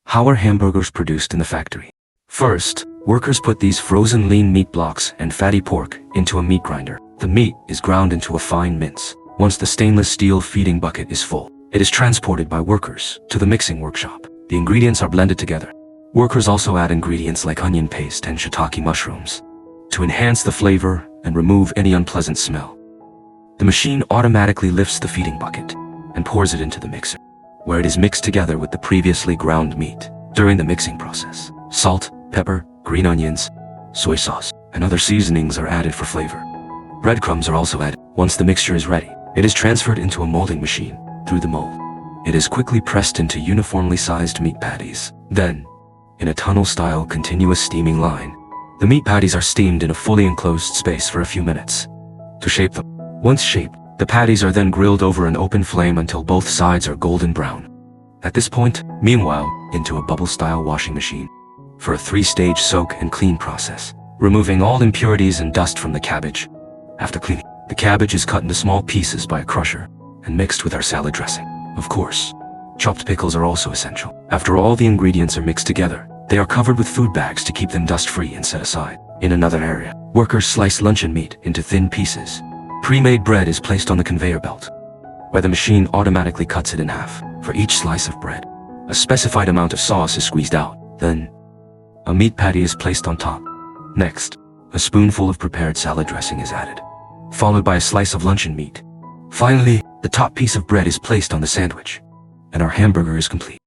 How are hamburgers produced in the factory? First, workers put these frozen lean meat blocks and fatty pork into a meat grinder. The meat is ground into a fine mince. Once the stainless steel feeding bucket is full, it is transported by workers to the mixing workshop. The ingredients are blended together. Workers also add ingredients like onion paste and shiitake mushrooms to enhance the flavor and remove any unpleasant smell. The machine automatically lifts the feeding bucket and pours it into the mixer, where it is mixed together with the previously ground meat. During the mixing process, salt, pepper, green onions, soy sauce, and other seasonings are added for flavor. Breadcrumbs are also added. Once the mixture is ready, it is transferred into a molding machine. Through the mold, it is quickly pressed into uniformly sized meat patties. Then, in a tunnel-style continuous steaming line, the meat patties are steamed in a fully enclosed space for a few minutes to shape them. Once shaped, the patties are then grilled over an open flame until both sides are golden brown. At this point, meanwhile, into a bubble-style washing machine for a 3-stage soak and clean process, removing all impurities and dust from the cabbage. After cleaning, the cabbage is cut into small pieces by a crusher and mixed with our salad dressing. Of course, chopped pickles are also essential. After all the ingredients are mixed together, they are covered with food bags to keep them dust-free and set aside. In another area, workers slice luncheon meat into thin pieces. Pre-made bread is placed on the conveyor belt, where the machine automatically cuts it in half. For each slice of bread, a specified amount of sauce is squeezed out. Then, a meat patty is placed on top. Next, a spoonful of prepared salad dressing is added, followed by a slice of luncheon meat. Finally, the top piece of bread is placed on the sandwich, and our hamburger is complete.